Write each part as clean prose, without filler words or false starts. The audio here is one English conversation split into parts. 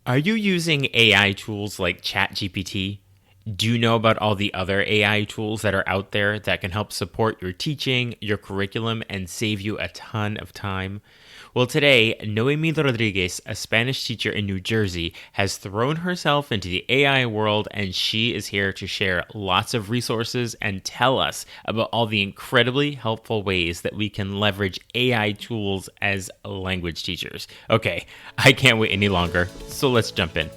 Are you using AI tools like ChatGPT? Do you know about all the other AI tools that are out there that can help support your teaching, your curriculum, and save you a ton of time? Well, today, Noemí Rodríguez, a Spanish teacher in New Jersey, has thrown herself into the AI world, and she is here to share lots of resources and tell us about all the incredibly helpful ways that we can leverage AI tools as language teachers. Okay, I can't wait any longer, so let's jump in.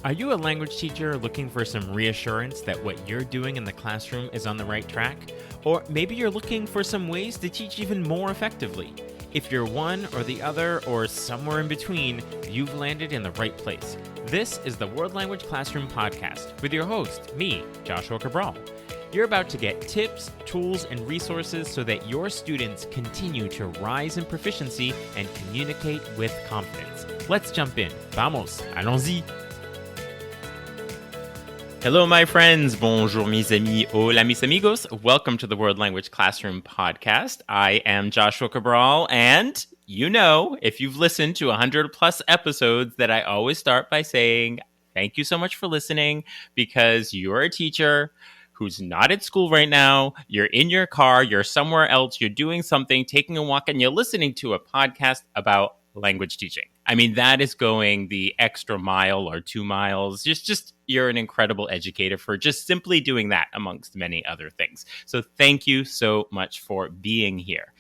Are you a language teacher looking for some reassurance that what you're doing in the classroom is on the right track? Or maybe you're looking for some ways to teach even more effectively. If you're one or the other or somewhere in between, you've landed in the right place. This is the World Language Classroom Podcast with your host, me, Joshua Cabral. You're about to get tips, tools, and resources so that your students continue to rise in proficiency and communicate with confidence. Let's jump in. Vamos, allons-y. Hello, my friends. Bonjour, mes amis. Hola, mis amigos. Welcome to the World Language Classroom Podcast. I am Joshua Cabral, and you know, if you've listened to 100 plus episodes, that I always start by saying, thank you so much for listening, because you're a teacher who's not at school right now, you're in your car, you're somewhere else, you're doing something, taking a walk, and you're listening to a podcast about language teaching. I mean, that is going the extra mile or 2 miles. Just you're an incredible educator for just simply doing that, amongst many other things. So thank you so much for being here.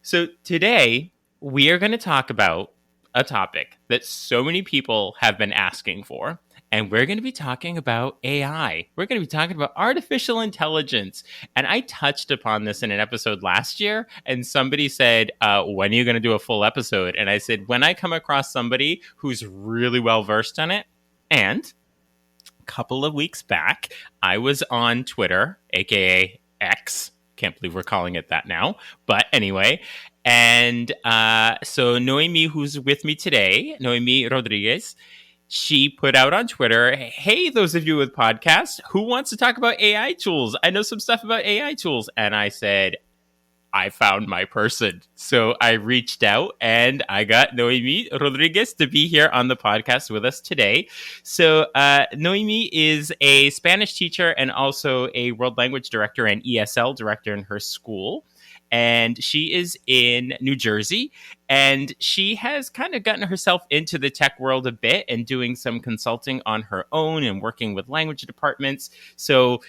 So today we are going to talk about a topic that so many people have been asking for. And we're going to be talking about AI. We're going to be talking about artificial intelligence. And I touched upon this in an episode last year. And somebody said, when are you going to do a full episode? And I said, when I come across somebody who's really well versed on it. And a couple of weeks back, I was on Twitter, aka X. Can't believe we're calling it that now. But anyway. And so Noemí, who's with me today, Noemí Rodríguez, she put out on Twitter, hey, those of you with podcasts, who wants to talk about AI tools? I know some stuff about AI tools. And I said, I found my person. So I reached out and I got Noemí Rodríguez to be here on the podcast with us today. So Noemí is a Spanish teacher and also a world language director and ESL director in her school. And she is in New Jersey, and she has kind of gotten herself into the tech world a bit and doing some consulting on her own and working with language departments. So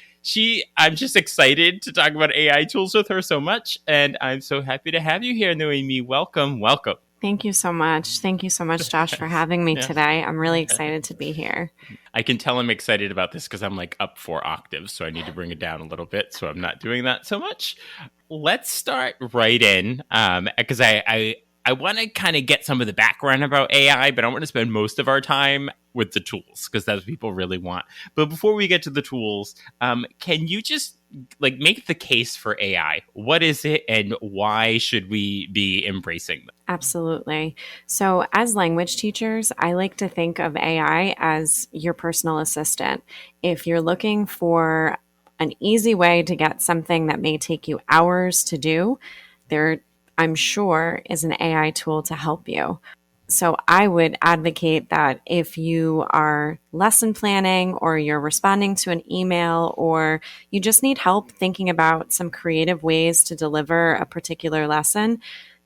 I'm just excited to talk about AI tools with her so much. And I'm so happy to have you here, Noemí. Welcome. Thank you so much. Thank you so much, Josh, for having me today. I'm really excited to be here. I can tell I'm excited about this because I'm like up 4 octaves, so I need to bring it down a little bit. So I'm not doing that so much. Let's start right in because I want to kind of get some of the background about AI, but I want to spend most of our time with the tools because that's what people really want. But before we get to the tools, can you just make the case for AI? What is it and why should we be embracing them? Absolutely. So as language teachers, I like to think of AI as your personal assistant. If you're looking for an easy way to get something that may take you hours to do, there, I'm sure, is an AI tool to help you. So I would advocate that if you are lesson planning or you're responding to an email or you just need help thinking about some creative ways to deliver a particular lesson,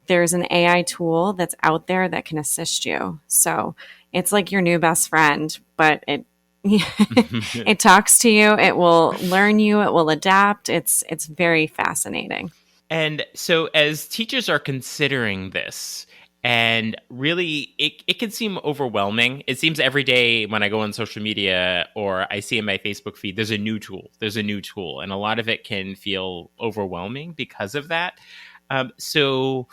there's an AI tool that's out there that can assist you. So it's like your new best friend, but it it talks to you, it will learn you, it will adapt. It's very fascinating. And so as teachers are considering this, and really, it can seem overwhelming. It seems every day when I go on social media or I see in my Facebook feed, there's a new tool. And a lot of it can feel overwhelming because of that. So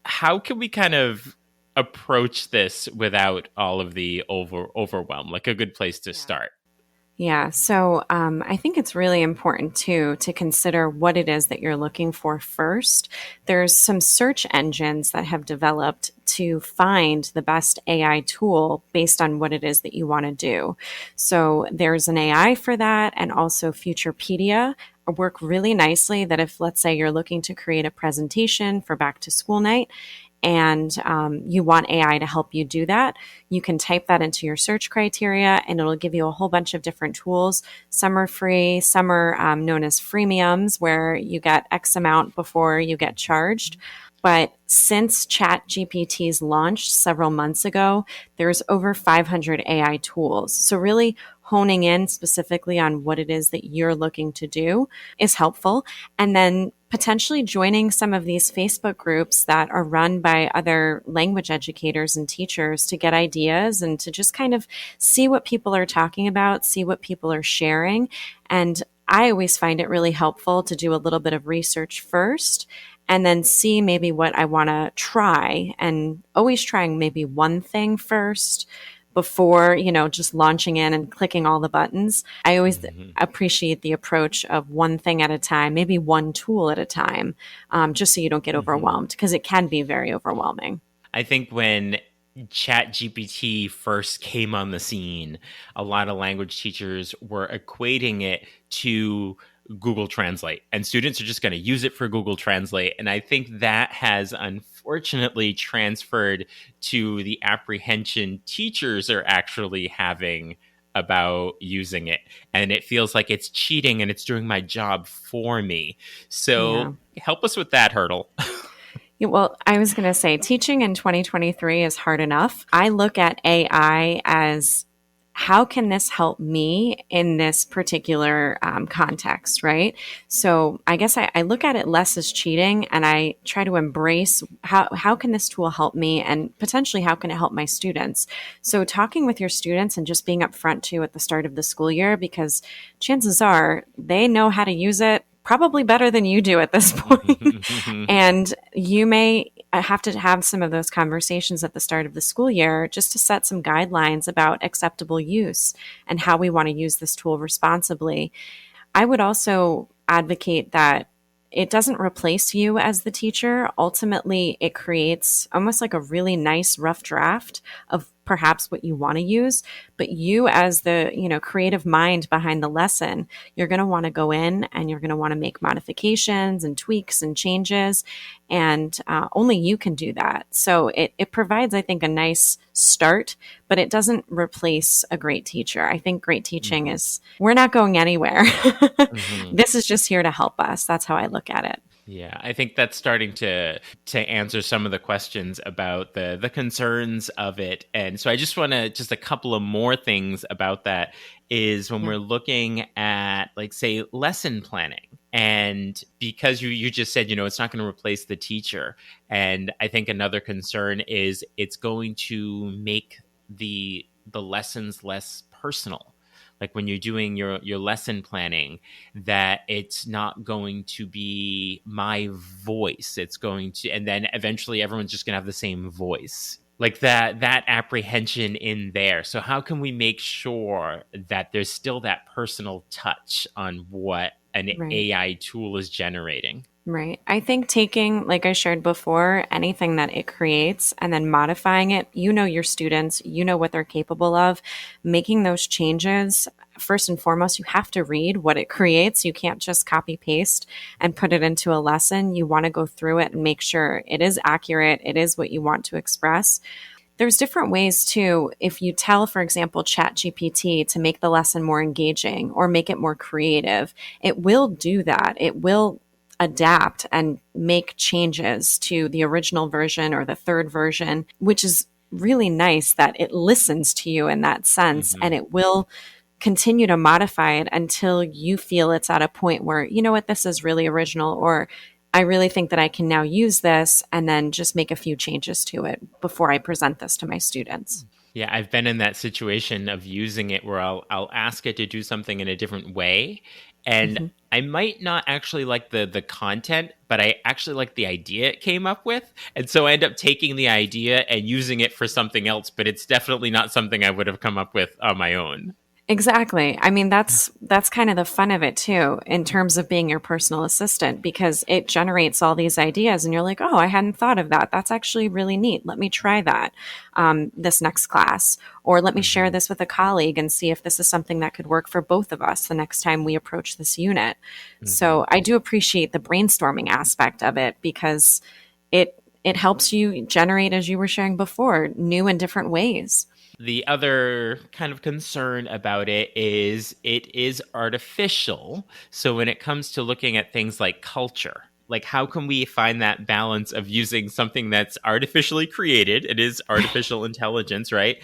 how can we kind of approach this without all of the overwhelm? Like a good place to start. Yeah, so I think it's really important too to consider what it is that you're looking for first. There's some search engines that have developed to find the best AI tool based on what it is that you want to do. So there's an AI for that, and also Futurepedia work really nicely that if, let's say, you're looking to create a presentation for back to school night, and you want AI to help you do that, you can type that into your search criteria and it'll give you a whole bunch of different tools. Some are free, some are known as freemiums, where you get X amount before you get charged. But since ChatGPT's launched several months ago, there's over 500 AI tools. So really honing in specifically on what it is that you're looking to do is helpful. And then potentially joining some of these Facebook groups that are run by other language educators and teachers to get ideas and to just kind of see what people are talking about, see what people are sharing. And I always find it really helpful to do a little bit of research first and then see maybe what I want to try, and always trying maybe one thing first before, just launching in and clicking all the buttons. I always appreciate the approach of one thing at a time, maybe one tool at a time, just so you don't get overwhelmed, because it can be very overwhelming. I think when ChatGPT first came on the scene, a lot of language teachers were equating it to Google Translate, and students are just going to use it for Google Translate. And I think that has unfortunately transferred to the apprehension teachers are actually having about using it. And it feels like it's cheating and it's doing my job for me. So help us with that hurdle. Well, I was going to say teaching in 2023 is hard enough. I look at AI as, how can this help me in this particular context, right? So I guess I look at it less as cheating, and I try to embrace how can this tool help me, and potentially how can it help my students? So talking with your students and just being upfront too at the start of the school year, because chances are they know how to use it probably better than you do at this point. And you may have to have some of those conversations at the start of the school year just to set some guidelines about acceptable use and how we want to use this tool responsibly. I would also advocate that it doesn't replace you as the teacher. Ultimately, it creates almost like a really nice rough draft of perhaps what you want to use, but you as the, creative mind behind the lesson, you're going to want to go in and you're going to want to make modifications and tweaks and changes, and only you can do that. So it provides, I think, a nice start, but it doesn't replace a great teacher. I think great teaching is, we're not going anywhere. This is just here to help us. That's how I look at it. Yeah, I think that's starting to answer some of the questions about the concerns of it. And so I just want to, just a couple of more things about that is when we're looking at, like, say, lesson planning. And because you just said, it's not going to replace the teacher. And I think another concern is it's going to make the lessons less personal. Like when you're doing your lesson planning, that it's not going to be my voice. It's going to, and then eventually everyone's just going to have the same voice. Like that apprehension in there. So how can we make sure that there's still that personal touch on what an AI tool is generating? Right. I think taking, like I shared before, anything that it creates and then modifying it, your students, what they're capable of, making those changes. First and foremost, you have to read what it creates. You can't just copy paste and put it into a lesson. You want to go through it and make sure it is accurate. It is what you want to express. There's different ways too. If you tell, for example, ChatGPT to make the lesson more engaging or make it more creative, it will do that. It will adapt and make changes to the original version or the third version, which is really nice that it listens to you in that sense, and it will continue to modify it until you feel it's at a point where, this is really original, or I really think that I can now use this, and then just make a few changes to it before I present this to my students. Yeah, I've been in that situation of using it where I'll ask it to do something in a different way. And I might not actually like the content, but I actually like the idea it came up with. And so I end up taking the idea and using it for something else, but it's definitely not something I would have come up with on my own. Exactly. I mean, that's kind of the fun of it too, in terms of being your personal assistant, because it generates all these ideas and you're like, oh, I hadn't thought of that. That's actually really neat. Let me try that this next class, or let me share this with a colleague and see if this is something that could work for both of us the next time we approach this unit. So I do appreciate the brainstorming aspect of it, because it helps you generate, as you were sharing before, new and different ways. The other kind of concern about it is artificial. So when it comes to looking at things like culture, like how can we find that balance of using something that's artificially created? It is artificial intelligence, right?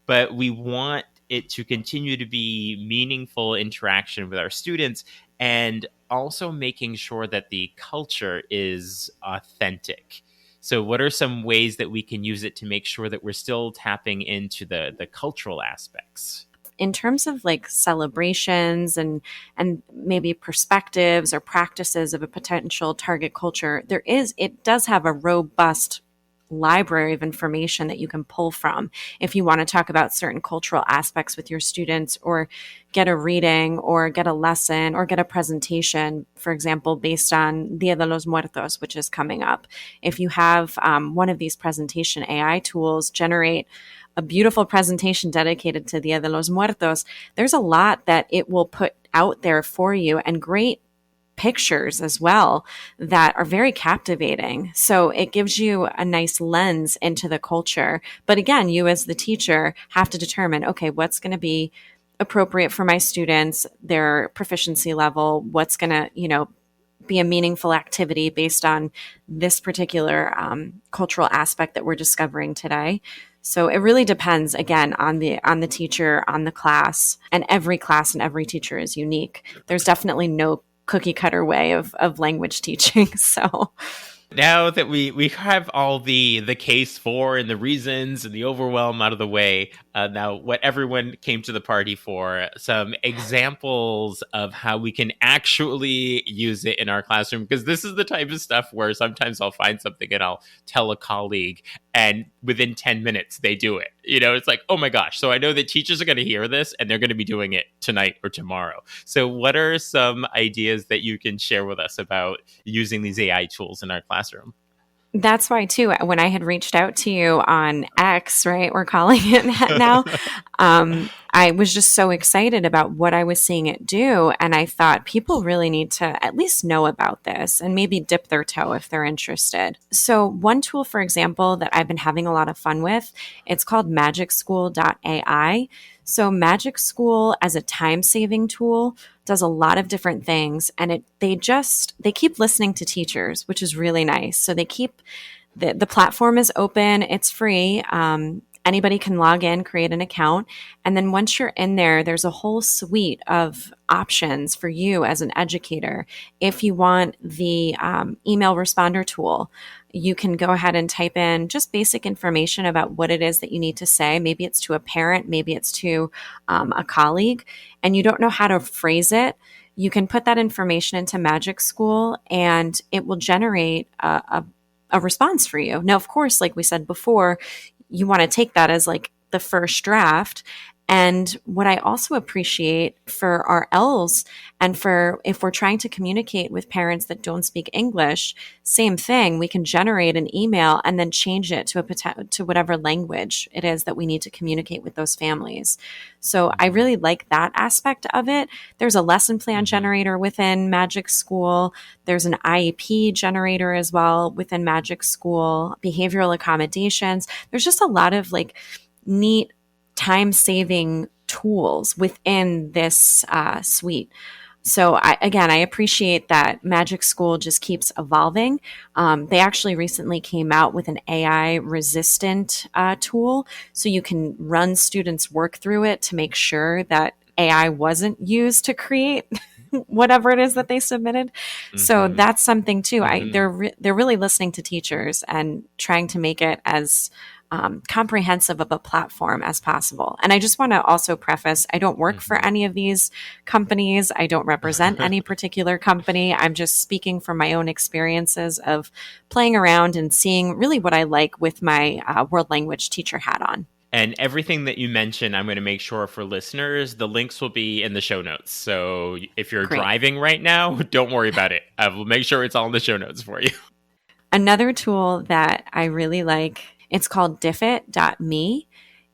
But we want it to continue to be meaningful interaction with our students, and also making sure that the culture is authentic. So what are some ways that we can use it to make sure that we're still tapping into the cultural aspects? In terms of like celebrations and maybe perspectives or practices of a potential target culture, it does have a robust library of information that you can pull from if you want to talk about certain cultural aspects with your students, or get a reading or get a lesson or get a presentation, for example, based on Dia de los Muertos, which is coming up. If you have one of these presentation AI tools generate a beautiful presentation dedicated to Dia de los Muertos, there's a lot that it will put out there for you, and great pictures as well that are very captivating. So it gives you a nice lens into the culture. But again, you as the teacher have to determine, okay, what's going to be appropriate for my students, their proficiency level, what's going to, be a meaningful activity based on this particular cultural aspect that we're discovering today. So it really depends, again, on the teacher, on the class, and every class and every teacher is unique. There's definitely no cookie cutter way of language teaching. So now that we have all the case for and the reasons and the overwhelm out of the way, now what everyone came to the party for, some examples of how we can actually use it in our classroom. Because this is the type of stuff where sometimes I'll find something and I'll tell a colleague, and within 10 minutes they do it. It's like, oh my gosh. So I know that teachers are going to hear this and they're going to be doing it tonight or tomorrow. So what are some ideas that you can share with us about using these AI tools in our classroom? that's why, too, when I had reached out to you on X, right, we're calling it that now, I was just so excited about what I was seeing it do. And I thought people really need to at least know about this and maybe dip their toe if they're interested. So one tool, for example, that I've been having a lot of fun with, it's called magicschool.ai. So Magic School, as a time-saving tool, does a lot of different things, and they keep listening to teachers, which is really nice. So they keep the platform is open, it's free. Anybody can log in, create an account, and then once you're in there, there's a whole suite of options for you as an educator. If you want the email responder tool, you can go ahead and type in just basic information about what it is that you need to say. Maybe it's to a parent, maybe it's to a colleague, and you don't know how to phrase it. You can put that information into Magic School, and it will generate a response for you. Now, of course, like we said before, you want to take that as like the first draft. And what I also appreciate for our Ls, and for if we're trying to communicate with parents that don't speak English, same thing. We can generate an email and then change it to whatever language it is that we need to communicate with those families. So I really like that aspect of it. There's a lesson plan generator within Magic School. There's an IEP generator as well within Magic School, behavioral accommodations. There's just a lot of like neat time-saving tools within this suite. So I appreciate that Magic School just keeps evolving. They actually recently came out with an AI-resistant tool, so you can run students' work through it to make sure that AI wasn't used to create whatever it is that they submitted. So that's something too. They're really listening to teachers and trying to make it as comprehensive of a platform as possible. And I just want to also preface, I don't work for any of these companies. I don't represent any particular company. I'm just speaking from my own experiences of playing around and seeing really what I like with my world language teacher hat on. And everything that you mentioned, I'm going to make sure for listeners, the links will be in the show notes. So if you're driving right now, don't worry about it. I will make sure it's all in the show notes for you. Another tool that I really like, it's called diffit.me.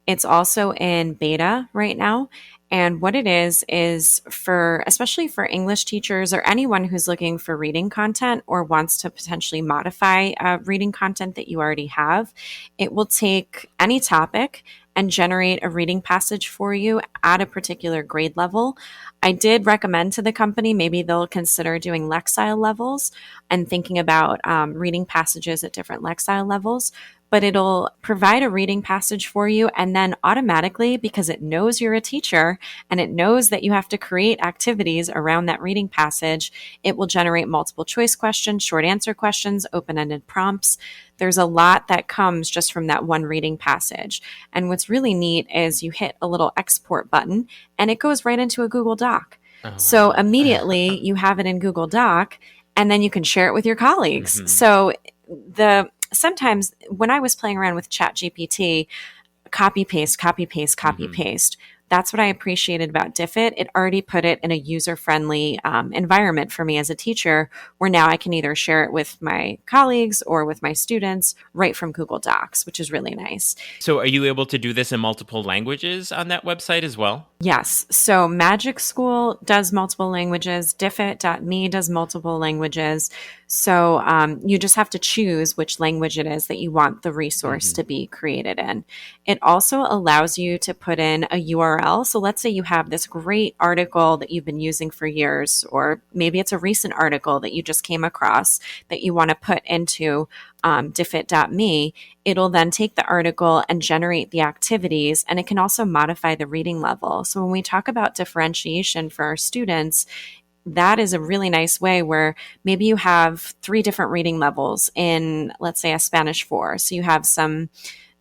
It's also in beta right now. And what it is for, especially for English teachers or anyone who's looking for reading content or wants to potentially modify reading content that you already have, it will take any topic and generate a reading passage for you at a particular grade level. I did recommend to the company maybe they'll consider doing Lexile levels and thinking about reading passages at different Lexile levels. But it'll provide a reading passage for you, and then automatically, because it knows you're a teacher and it knows that you have to create activities around that reading passage, it will generate multiple choice questions, short answer questions, open-ended prompts. There's a lot that comes just from that one reading passage. And what's really neat is you hit a little export button and it goes right into a Google Doc. Oh, So wow. immediately you have it in Google Doc, and then you can share it with your colleagues. Mhm. So sometimes when I was playing around with ChatGPT, copy paste, copy paste, copy paste. That's what I appreciated about Diffit. It already put it in a user-friendly environment for me as a teacher, where now I can either share it with my colleagues or with my students right from Google Docs, which is really nice. So are you able to do this in multiple languages on that website as well? Yes. So Magic School does multiple languages. Diffit.me does multiple languages. So you just have to choose which language it is that you want the resource to be created in. It also allows you to put in a URL. So let's say you have this great article that you've been using for years, or maybe it's a recent article that you just came across that you want to put into diffit.me. It'll then take the article and generate the activities, and it can also modify the reading level. So when we talk about differentiation for our students, that is a really nice way where maybe you have 3 different reading levels in, let's say, a Spanish 4. So you have some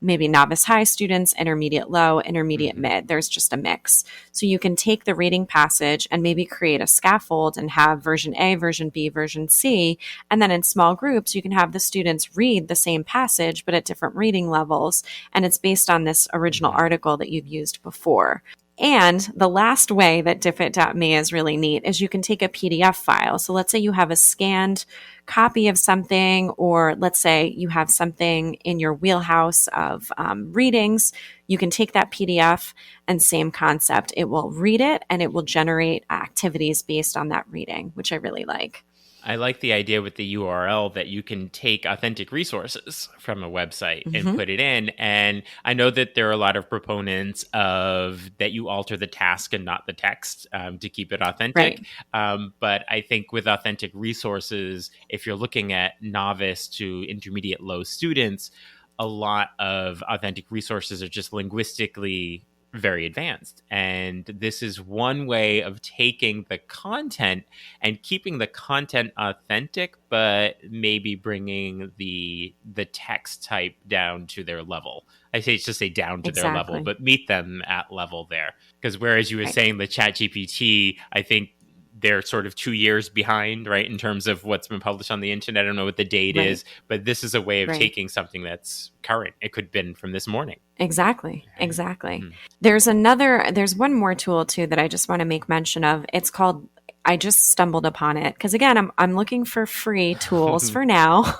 maybe novice high students, intermediate low, intermediate mid. There's just a mix. So you can take the reading passage and maybe create a scaffold and have version A, version B, version C. And then in small groups, you can have the students read the same passage, but at different reading levels. And it's based on this original article that you've used before. And the last way that diffit.me is really neat is you can take a PDF file. So let's say you have a scanned copy of something, or let's say you have something in your wheelhouse of readings. You can take that PDF and same concept. It will read it and it will generate activities based on that reading, which I really like. I like the idea with the URL that you can take authentic resources from a website and put it in. And I know that there are a lot of proponents of that you alter the task and not the text to keep it authentic. Right. But I think with authentic resources, if you're looking at novice to intermediate low students, a lot of authentic resources are just linguistically very advanced. And this is one way of taking the content and keeping the content authentic, but maybe bringing the text type down to their level. I say it's just say down to their level, but meet them at level there. Because whereas you were saying the ChatGPT, I think they're sort of 2 years behind, right, in terms of what's been published on the internet. I don't know what the date is, but this is a way of taking something that's current. It could have been from this morning. Exactly. There's one more tool too that I just want to make mention of. It's called, I just stumbled upon it because again, I'm looking for free tools for now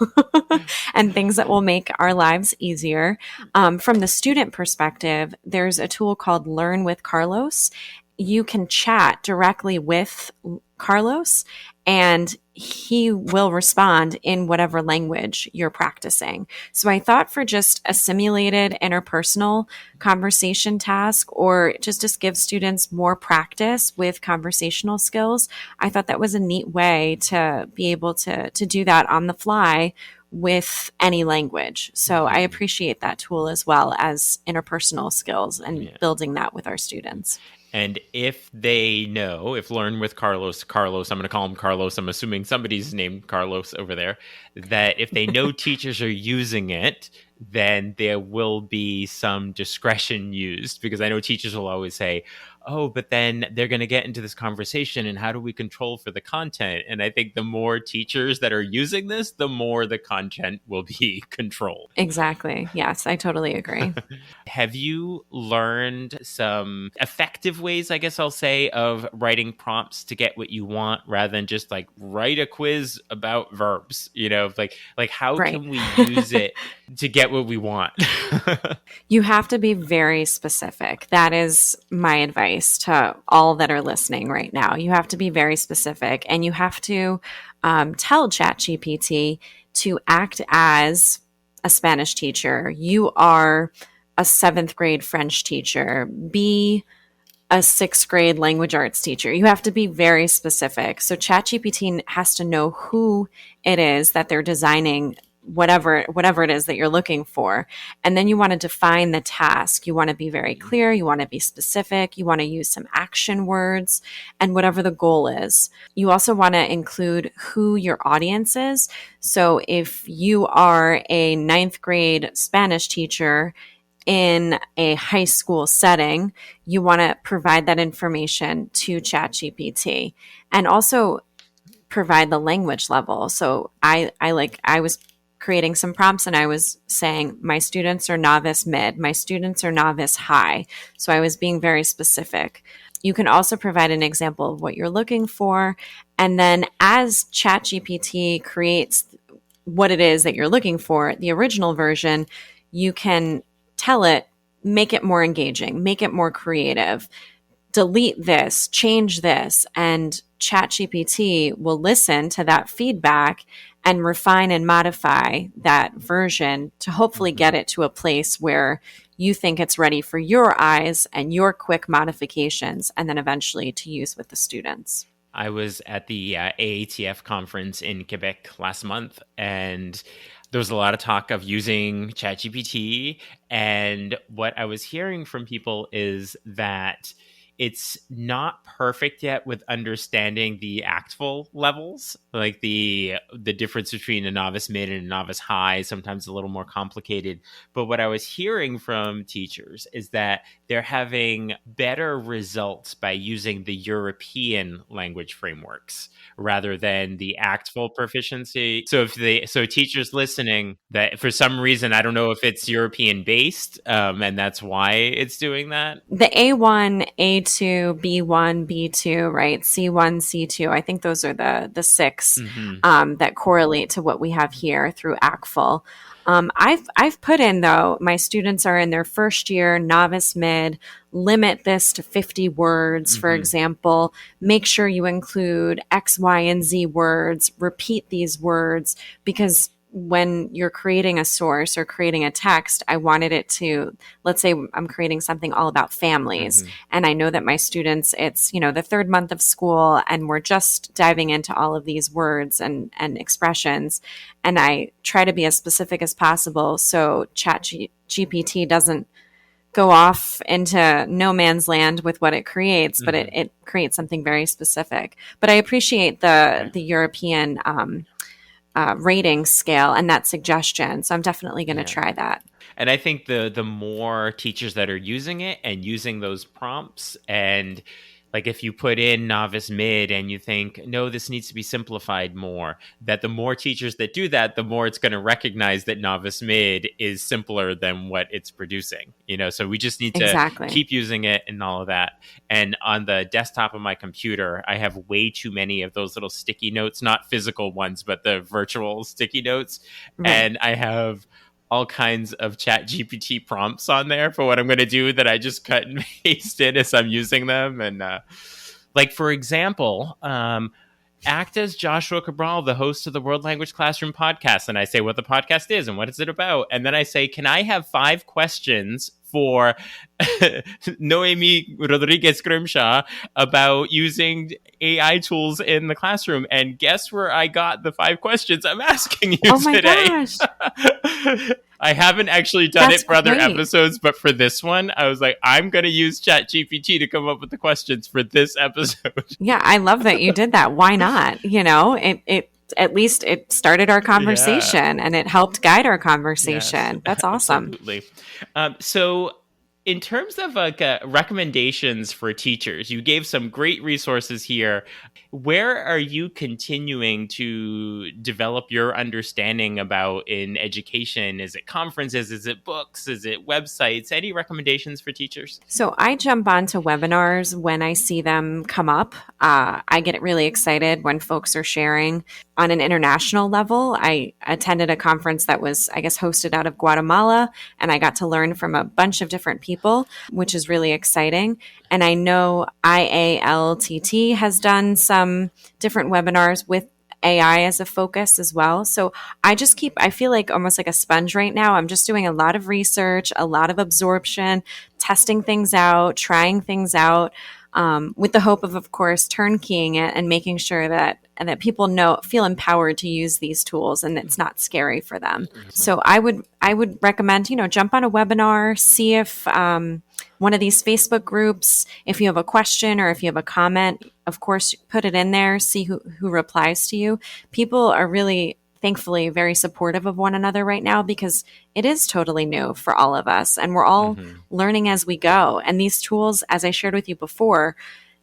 and things that will make our lives easier. From the student perspective, there's a tool called Learn with Carlos. You can chat directly with Carlos and he will respond in whatever language you're practicing. So I thought for just a simulated interpersonal conversation task, or just give students more practice with conversational skills, I thought that was a neat way to be able to do that on the fly with any language. So I appreciate that tool as well as interpersonal skills and building that with our students. And if they know, if Learn with Carlos, I'm going to call him Carlos, I'm assuming somebody's named Carlos over there, that if they know teachers are using it, then there will be some discretion used, because I know teachers will always say, oh, but then they're going to get into this conversation and how do we control for the content? And I think the more teachers that are using this, the more the content will be controlled. Exactly. Yes, I totally agree. Have you learned some effective ways, I guess I'll say, of writing prompts to get what you want rather than just like write a quiz about verbs? You know, like how can we use it to get what we want? You have to be very specific. That is my advice. advice to all that are listening right now. You have to be very specific, and you have to tell ChatGPT to act as a Spanish teacher. You are a 7th grade French teacher. Be a 6th grade language arts teacher. You have to be very specific. So ChatGPT has to know who it is that they're designing whatever it is that you're looking for. And then you want to define the task. You want to be very clear. You want to be specific. You want to use some action words and whatever the goal is. You also want to include who your audience is. So if you are a 9th grade Spanish teacher in a high school setting, you want to provide that information to ChatGPT, and also provide the language level. So I was creating some prompts and I was saying, my students are novice mid, my students are novice high. So I was being very specific. You can also provide an example of what you're looking for. And then as ChatGPT creates what it is that you're looking for, the original version, you can tell it, make it more engaging, make it more creative, delete this, change this, and ChatGPT will listen to that feedback and refine and modify that version to hopefully get it to a place where you think it's ready for your eyes and your quick modifications, and then eventually to use with the students. I was at the AATF conference in Quebec last month, and there was a lot of talk of using ChatGPT. And what I was hearing from people is that it's not perfect yet with understanding the actful levels, like the difference between a novice mid and a novice high, sometimes a little more complicated. But what I was hearing from teachers is that they're having better results by using the European language frameworks rather than the actful proficiency. So teachers listening that for some reason, I don't know if it's European based, and that's why it's doing that. The A1, A2, B1, B2, right? C1, C2. I think those are the 6 that correlate to what we have here through ACTFL. I've put in, though, my students are in their first year, novice mid, limit this to 50 words, for example. Make sure you include X, Y, and Z words, repeat these words, because when you're creating a source or creating a text, I wanted it to, let's say I'm creating something all about families. And I know that my students, it's, the 3rd month of school and we're just diving into all of these words and expressions. And I try to be as specific as possible so ChatGPT doesn't go off into no man's land with what it creates, but it creates something very specific. But I appreciate the European rating scale and that suggestion. So I'm definitely going to try that. And I think the more teachers that are using it and using those prompts, and like if you put in novice mid and you think, no, this needs to be simplified more, that the more teachers that do that, the more it's going to recognize that novice mid is simpler than what it's producing. So we just need to keep using it and all of that. And on the desktop of my computer, I have way too many of those little sticky notes, not physical ones, but the virtual sticky notes. Right. And I have all kinds of ChatGPT prompts on there for what I'm going to do that I just cut and paste in as I'm using them. And like, for example, act as Joshua Cabral, the host of the World Language Classroom podcast. And I say what the podcast is and what is it about. And then I say, can I have 5 questions for Noemí Rodríguez Grimshaw about using AI tools in the classroom? And guess where I got the 5 questions I'm asking you today? Gosh. I haven't actually done it for other episodes, but for this one, I was like, I'm going to use ChatGPT to come up with the questions for this episode. Yeah, I love that you did that. Why not? It at least it started our conversation and it helped guide our conversation. Yes, that's awesome. Absolutely. So in terms of recommendations for teachers, you gave some great resources here. Where are you continuing to develop your understanding about in education? Is it conferences? Is it books? Is it websites? Any recommendations for teachers? So I jump onto webinars when I see them come up. I get really excited when folks are sharing on an international level. I attended a conference that was, I guess, hosted out of Guatemala, and I got to learn from a bunch of different people, which is really exciting. And I know IALTT has done some different webinars with AI as a focus as well. So I feel like almost like a sponge right now. I'm just doing a lot of research, a lot of absorption, testing things out, trying things out, with the hope of course, turnkeying it and making sure that people feel empowered to use these tools and it's not scary for them. So I would recommend, jump on a webinar, see if one of these Facebook groups, if you have a question or if you have a comment, of course, put it in there, see who replies to you. People are really, thankfully, very supportive of one another right now because it is totally new for all of us and we're all learning as we go. And these tools, as I shared with you before,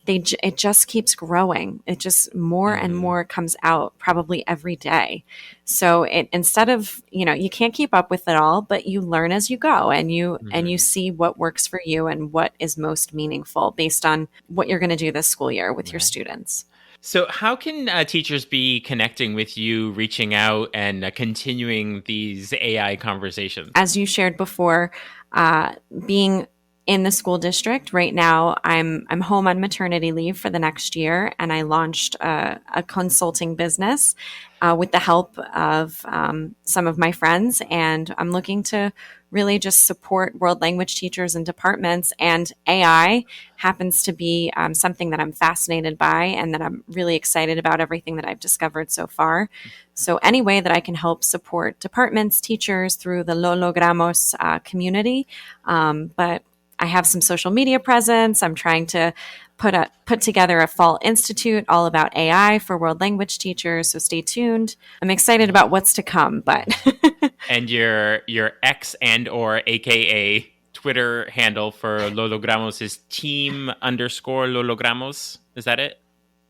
it just keeps growing. It just more and more comes out probably every day. So instead of, you can't keep up with it all, but you learn as you go and you see what works for you and what is most meaningful based on what you're going to do this school year with your students. So how can teachers be connecting with you, reaching out, and continuing these AI conversations? As you shared before, being in the school district right now, I'm home on maternity leave for the next year, and I launched a consulting business with the help of some of my friends, and I'm looking to really just support world language teachers and departments. And AI happens to be something that I'm fascinated by and that I'm really excited about everything that I've discovered so far. So any way that I can help support departments, teachers through the Lo Logramos community. But I have some social media presence. I'm trying to put together a fall institute all about AI for world language teachers. So stay tuned. I'm excited about what's to come, but and your X and or AKA Twitter handle for Lo Logramos is team_Lo Logramos. Is that it?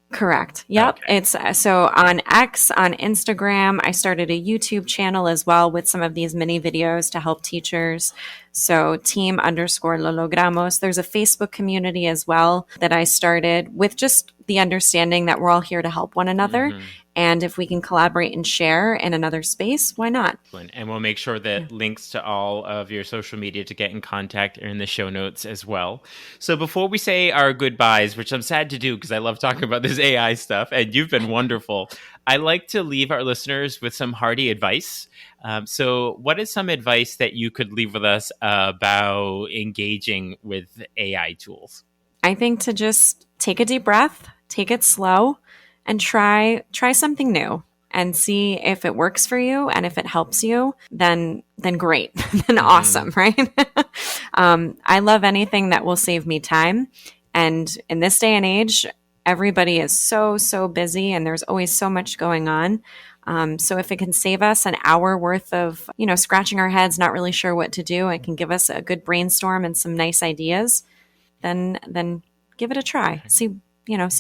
Correct. Yep. Okay. It's so on X, on Instagram, I started a YouTube channel as well with some of these mini videos to help teachers. So team_Lo Logramos. There's a Facebook community as well that I started with just the understanding that we're all here to help one another. And if we can collaborate and share in another space, why not? And we'll make sure that links to all of your social media to get in contact are in the show notes as well. So before we say our goodbyes, which I'm sad to do because I love talking about this AI stuff, and you've been wonderful, I like to leave our listeners with some hearty advice. So what is some advice that you could leave with us about engaging with AI tools? I think to just take a deep breath, take it slow, and try something new and see if it works for you. And if it helps you, then great, then awesome, right? I love anything that will save me time. And in this day and age, everybody is so busy and there's always so much going on. So if it can save us an hour worth of, scratching our heads, not really sure what to do, it can give us a good brainstorm and some nice ideas, then give it a try. See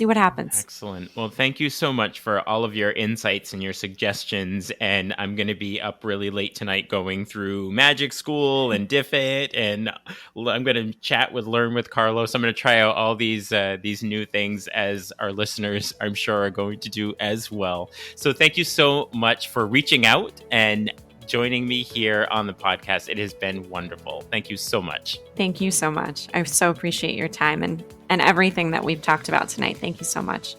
what happens. Excellent. Well, thank you so much for all of your insights and your suggestions. And I'm going to be up really late tonight going through Magic School and DIFIT, and I'm going to chat with Learn with Carlos. I'm going to try out all these new things, as our listeners, I'm sure, are going to do as well. So thank you so much for reaching out and joining me here on the podcast. It has been wonderful. Thank you so much. Thank you so much. I so appreciate your time and everything that we've talked about tonight. Thank you so much.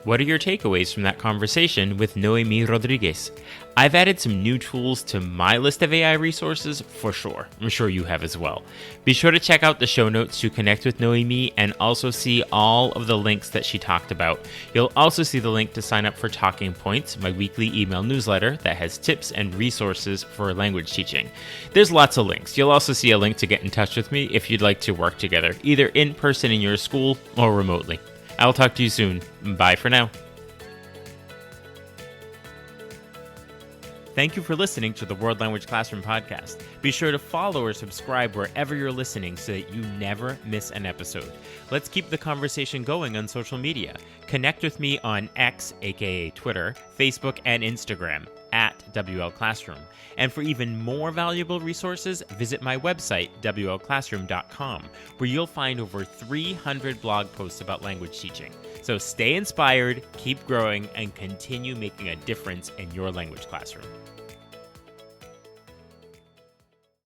What are your takeaways from that conversation with Noemí Rodríguez? I've added some new tools to my list of AI resources for sure. I'm sure you have as well. Be sure to check out the show notes to connect with Noemí and also see all of the links that she talked about. You'll also see the link to sign up for Talking Points, my weekly email newsletter that has tips and resources for language teaching. There's lots of links. You'll also see a link to get in touch with me if you'd like to work together, either in person in your school or remotely. I'll talk to you soon. Bye for now. Thank you for listening to the World Language Classroom podcast. Be sure to follow or subscribe wherever you're listening so that you never miss an episode. Let's keep the conversation going on social media. Connect with me on X, aka Twitter, Facebook, and Instagram at WL Classroom. And for even more valuable resources, visit my website, WLClassroom.com, where you'll find over 300 blog posts about language teaching. So stay inspired, keep growing, and continue making a difference in your language classroom.